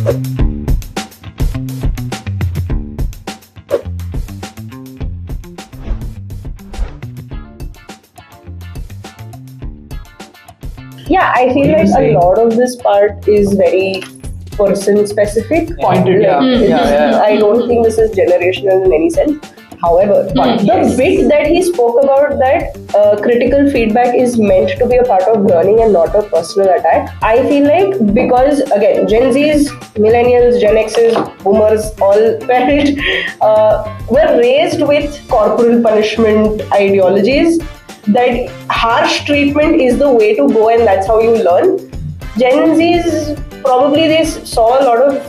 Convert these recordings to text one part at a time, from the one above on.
Yeah, I feel like a lot of this part is very person specific. Pointed, yeah. I don't think this is generational in any sense. However, the bit that he spoke about, that critical feedback is meant to be a part of learning and not a personal attack. I feel like, because again, Gen Zs, millennials, Gen Xs, boomers, all parent were raised with corporal punishment ideologies, that harsh treatment is the way to go and that's how you learn. Gen Zs, probably they saw a lot of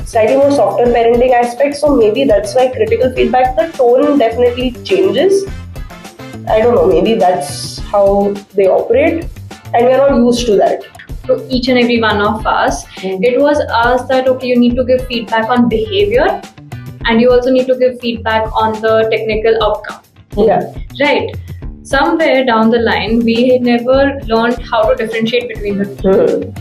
slightly more softer parenting aspects, so maybe that's why critical feedback, the tone definitely changes. I don't know, maybe that's how they operate and we're not used to that. To each and every one of us, it was asked that, okay, you need to give feedback on behavior and you also need to give feedback on the technical outcome. Yeah. Right. Somewhere down the line, we never learned how to differentiate between the two.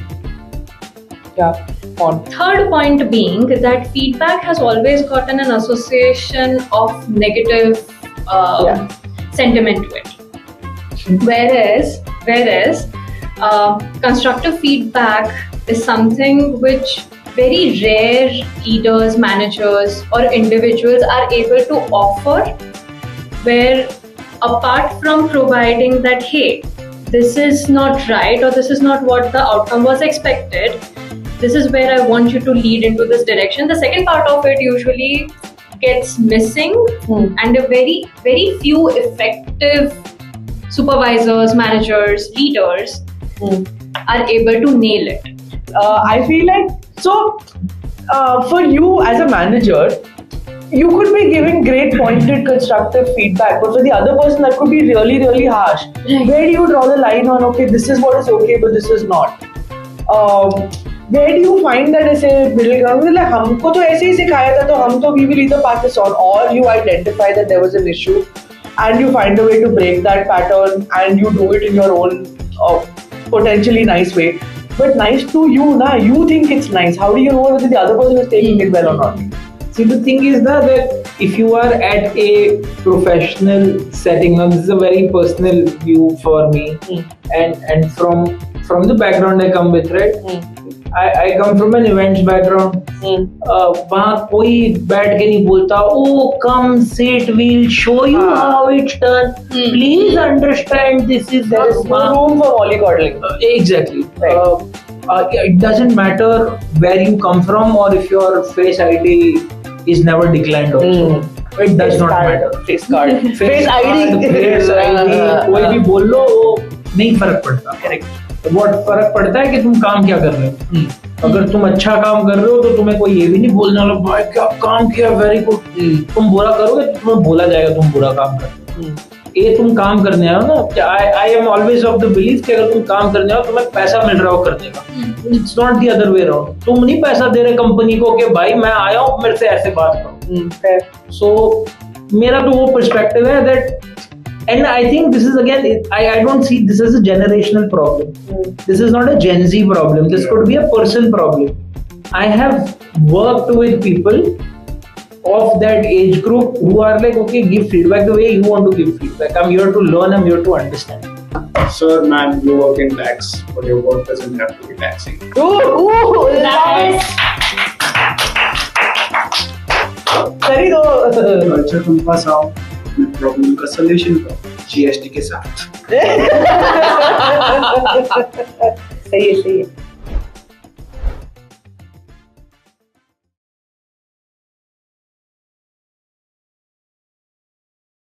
Yeah. On. Third point being that feedback has always gotten an association of negative sentiment to it. Whereas constructive feedback is something which very rare leaders, managers, or individuals are able to offer, where apart from providing that, hey, this is not right or this is not what the outcome was expected, this is where I want you to lead into this direction. The second part of it usually gets missing, and a very, very few effective supervisors, managers, leaders are able to nail it. I feel like, so for you as a manager, you could be giving great pointed constructive feedback, but for the other person that could be really, really harsh. Right. Where do you draw the line on, okay, this is what is okay but this is not? Where do you find that ऐसे middle ground? Like हमको तो ऐसे ही सिखाया था, तो हम तो we will either pass this on, or you identify that there was an issue and you find a way to break that pattern and you do it in your own potentially nice way. But nice to you, na? You think it's nice. How do you know whether the other person is taking it well or not? See, the thing is that if you are at a professional setting, now this is a very personal view for me, and from the background I come with, right? I come from an events background. वहाँ कोई बैठ के नहीं बोलता, oh come sit, we'll show you how it's done. Please understand, this is There is no room for mollycoddling. Exactly. Right. It doesn't matter where you come from or if your face ID is never declined also. It does not matter. Face card. Face ID. Face ID. कोई भी बोल लो, वो नहीं फर्क पड़ता. Correct. बहुत फर्क पड़ता है कि तुम काम क्या कर रहे हो. अगर तुम अच्छा काम कर रहे हो तो तुम्हें कोई ये भी नहीं बोलने वाला, भाई क्या काम किया, वेरी गुड. तुम बुरा करोगे तो तुम्हें बोला जाएगा तुम बुरा काम कर रहे हो. ये तुम काम करने आओ ना. I am always of the belief कि अगर तुम काम करने आओ तुम्हें पैसा मिल रहा हो करने का. It's not the other way around. तुम नहीं पैसा दे रहे कंपनी को कि भाई मैं आया हूँ मेरे से ऐसे बात करो. सो मेरा तो वो पर्सपेक्टिव है that. And I think this is again, I don't see this as a generational problem. This is not a Gen Z problem. This could be a person problem. I have worked with people of that age group who are like, okay, give feedback the way you want to give feedback. I'm here to learn, I'm here to understand. Sir, ma'am, you work in tax, but your work doesn't have to be taxing. Nice. करी दो. अच्छा तुम पास आओ, problem का solution दो GST के साथ. सही है.